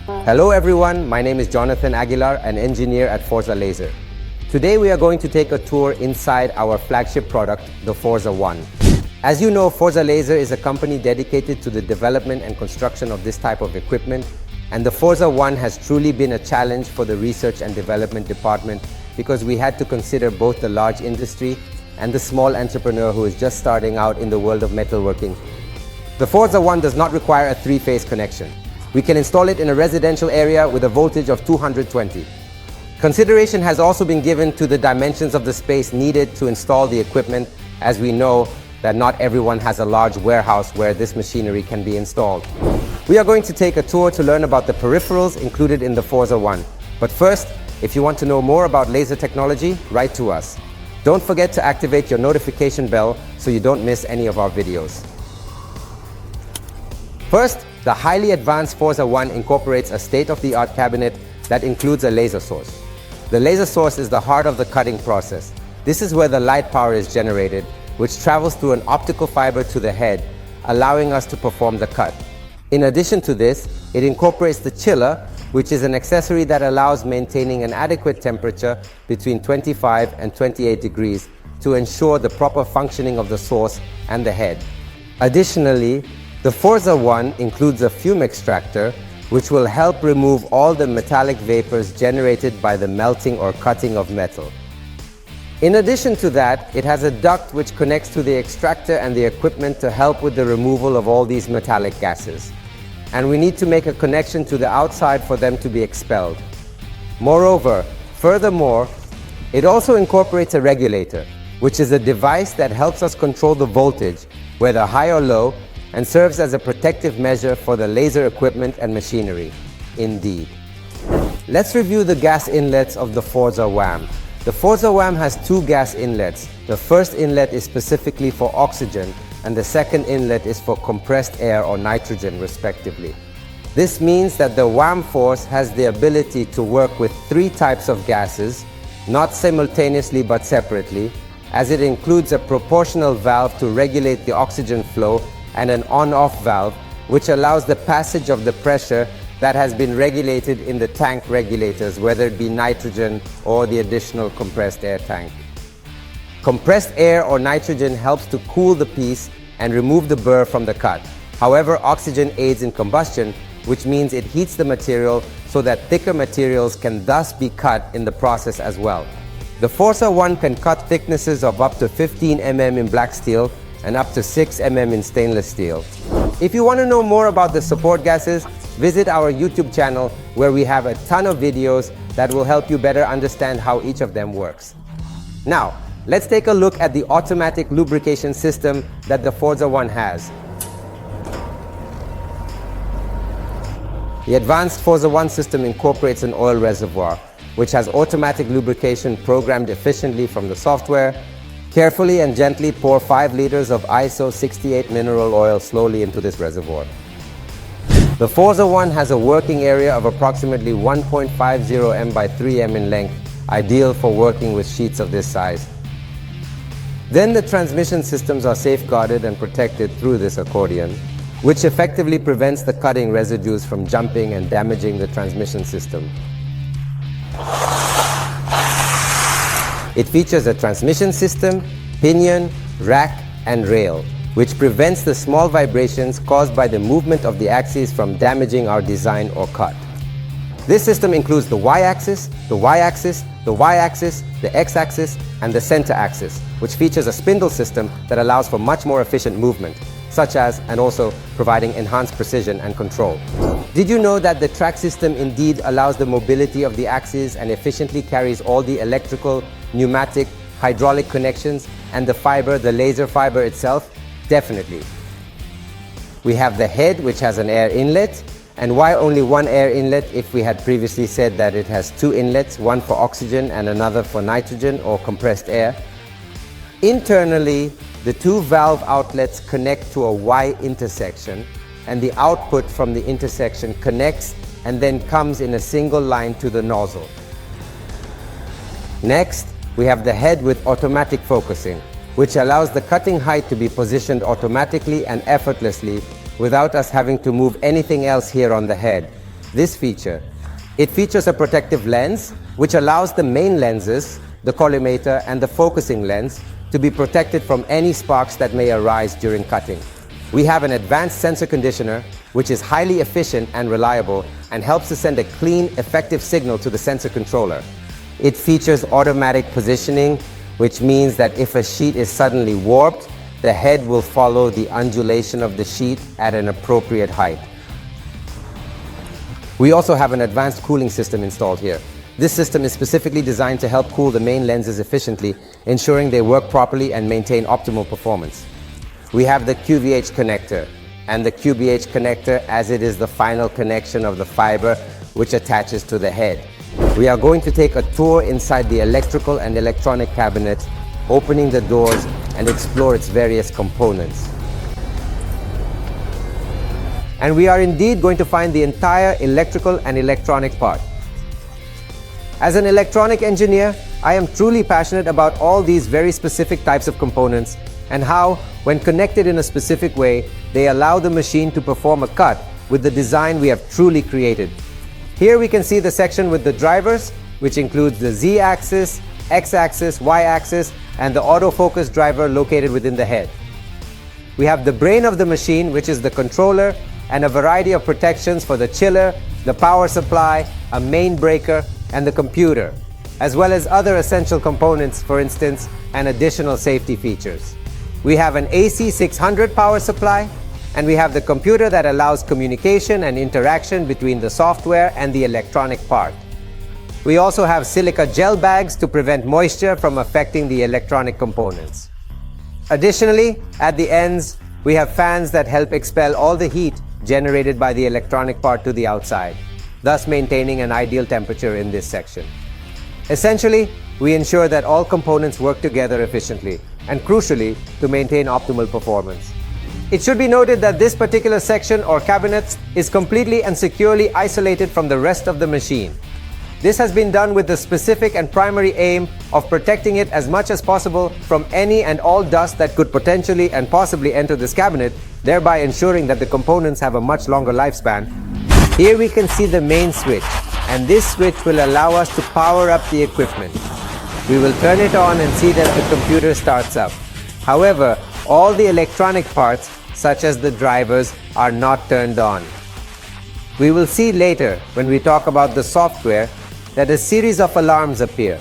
Hello everyone, my name is Jonathan Aguilar, an engineer at FORZA Laser. Today we are going to take a tour inside our flagship product, the FORZA ONE. As you know, FORZA Laser is a company dedicated to the development and construction of this type of equipment, and the FORZA ONE has truly been a challenge for the research and development department because we had to consider both the large industry and the small entrepreneur who is just starting out in the world of metalworking. The FORZA ONE does not require a three-phase connection. We can install it in a residential area with a voltage of 220. Consideration has also been given to the dimensions of the space needed to install the equipment, as we know that not everyone has a large warehouse where this machinery can be installed. We are going to take a tour to learn about the peripherals included in the FORZA ONE. But first, if you want to know more about laser technology, write to us. Don't forget to activate your notification bell so you don't miss any of our videos. First, the highly advanced FORZA ONE incorporates a state-of-the-art cabinet that includes a laser source. The laser source is the heart of the cutting process. This is where the light power is generated, which travels through an optical fiber to the head, allowing us to perform the cut. In addition to this, it incorporates the chiller, which is an accessory that allows maintaining an adequate temperature between 25 and 28 degrees to ensure the proper functioning of the source and the head. Additionally, the FORZA ONE includes a fume extractor, which will help remove all the metallic vapors generated by the melting or cutting of metal. In addition to that, it has a duct which connects to the extractor and the equipment to help with the removal of all these metallic gases. And we need to make a connection to the outside for them to be expelled. Furthermore, it also incorporates a regulator, which is a device that helps us control the voltage, whether high or low, and serves as a protective measure for the laser equipment and machinery. Indeed. Let's review the gas inlets of the FORZA WAM. The FORZA WAM has two gas inlets. The first inlet is specifically for oxygen, and the second inlet is for compressed air or nitrogen, respectively. This means that the WAM force has the ability to work with three types of gases, not simultaneously but separately, as it includes a proportional valve to regulate the oxygen flow and an on-off valve, which allows the passage of the pressure that has been regulated in the tank regulators, whether it be nitrogen or the additional compressed air tank. Compressed air or nitrogen helps to cool the piece and remove the burr from the cut. However, oxygen aids in combustion, which means it heats the material so that thicker materials can thus be cut in the process as well. The FORZA ONE can cut thicknesses of up to 15 mm in black steel and up to 6 mm in stainless steel. If you want to know more about the support gases, visit our YouTube channel where we have a ton of videos that will help you better understand how each of them works. Now, let's take a look at the automatic lubrication system that the FORZA ONE has. The advanced FORZA ONE system incorporates an oil reservoir, which has automatic lubrication programmed efficiently from the software. Carefully and gently pour 5 liters of ISO 68 mineral oil slowly into this reservoir. The FORZA ONE has a working area of approximately 1.50 m by 3 m in length, ideal for working with sheets of this size. Then the transmission systems are safeguarded and protected through this accordion, which effectively prevents the cutting residues from jumping and damaging the transmission system. It features a transmission system, pinion, rack, and rail, which prevents the small vibrations caused by the movement of the axes from damaging our design or cut. This system includes the Y-axis, the Y-axis, the Y-axis, the X-axis, and the center axis, which features a spindle system that allows for much more efficient movement, such as and also providing enhanced precision and control. Did you know that the track system indeed allows the mobility of the axis and efficiently carries all the electrical, pneumatic, hydraulic connections and the fiber, the laser fiber itself? Definitely. We have the head, which has an air inlet. And why only one air inlet if we had previously said that it has two inlets, one for oxygen and another for nitrogen or compressed air? Internally, the two valve outlets connect to a Y intersection, and the output from the intersection connects and then comes in a single line to the nozzle. Next, we have the head with automatic focusing, which allows the cutting height to be positioned automatically and effortlessly without us having to move anything else here on the head. this feature. It features a protective lens, which allows the main lenses, the collimator and the focusing lens, to be protected from any sparks that may arise during cutting. We have an advanced sensor conditioner, which is highly efficient and reliable and helps to send a clean, effective signal to the sensor controller. It features automatic positioning, which means that if a sheet is suddenly warped, the head will follow the undulation of the sheet at an appropriate height. We also have an advanced cooling system installed here. This system is specifically designed to help cool the main lenses efficiently, ensuring they work properly and maintain optimal performance. We have the QVH connector, and the QVH connector as it is the final connection of the fiber which attaches to the head. We are going to take a tour inside the electrical and electronic cabinet, opening the doors and explore its various components. And we are indeed going to find the entire electrical and electronic part. As an electronic engineer, I am truly passionate about all these very specific types of components and how, when connected in a specific way, they allow the machine to perform a cut with the design we have truly created. Here we can see the section with the drivers, which includes the Z-axis, X-axis, Y-axis, and the autofocus driver located within the head. We have the brain of the machine, which is the controller, and a variety of protections for the chiller, the power supply, a main breaker, and the computer, as well as other essential components, for instance, and additional safety features. We have an AC 600 power supply, and we have the computer that allows communication and interaction between the software and the electronic part. We also have silica gel bags to prevent moisture from affecting the electronic components. Additionally, at the ends, we have fans that help expel all the heat generated by the electronic part to the outside, thus maintaining an ideal temperature in this section. Essentially, we ensure that all components work together efficiently and, crucially, to maintain optimal performance. It should be noted that this particular section or cabinet is completely and securely isolated from the rest of the machine. This has been done with the specific and primary aim of protecting it as much as possible from any and all dust that could potentially and possibly enter this cabinet, thereby ensuring that the components have a much longer lifespan. Here we can see the main switch, and this switch will allow us to power up the equipment. We will turn it on and see that the computer starts up. However, all the electronic parts, such as the drivers, are not turned on. We will see later, when we talk about the software, that a series of alarms appear.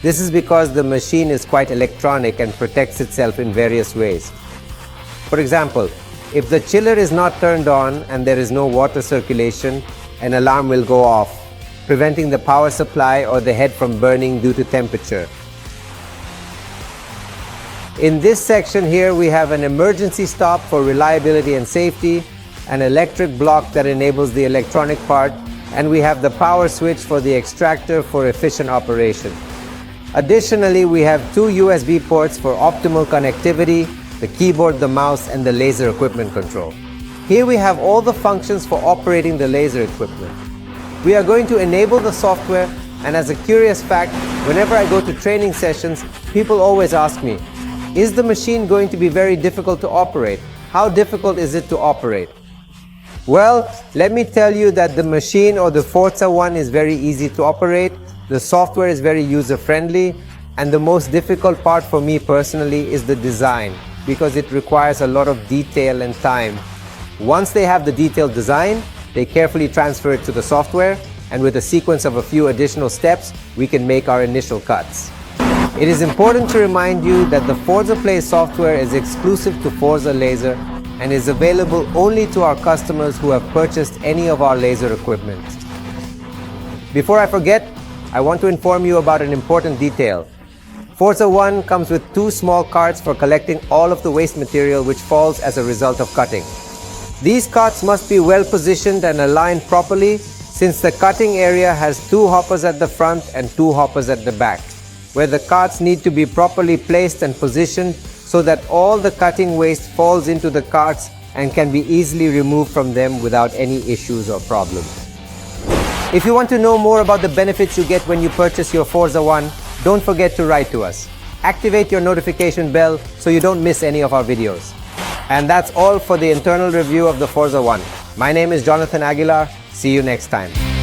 This is because the machine is quite electronic and protects itself in various ways. For example, if the chiller is not turned on and there is no water circulation, an alarm will go off, preventing the power supply or the head from burning due to temperature. In this section here, we have an emergency stop for reliability and safety, an electric block that enables the electronic part, and we have the power switch for the extractor for efficient operation. Additionally, we have two USB ports for optimal connectivity, the keyboard, the mouse, and the laser equipment control. Here we have all the functions for operating the laser equipment. We are going to enable the software, and as a curious fact, whenever I go to training sessions, people always ask me, is the machine going to be very difficult to operate? How difficult is it to operate? Well, let me tell you that the machine or the FORZA ONE is very easy to operate, the software is very user-friendly, and the most difficult part for me personally is the design, because it requires a lot of detail and time. Once they have the detailed design, they carefully transfer it to the software, and with a sequence of a few additional steps, we can make our initial cuts. It is important to remind you that the FORZA Play software is exclusive to FORZA Laser and is available only to our customers who have purchased any of our laser equipment. Before I forget, I want to inform you about an important detail. FORZA ONE comes with two small carts for collecting all of the waste material which falls as a result of cutting. These carts must be well positioned and aligned properly, since the cutting area has two hoppers at the front and two hoppers at the back, where the carts need to be properly placed and positioned so that all the cutting waste falls into the carts and can be easily removed from them without any issues or problems. If you want to know more about the benefits you get when you purchase your FORZA ONE, don't forget to write to us. Activate your notification bell so you don't miss any of our videos. And that's all for the internal review of the FORZA ONE. My name is Jonathan Aguilar. See you next time.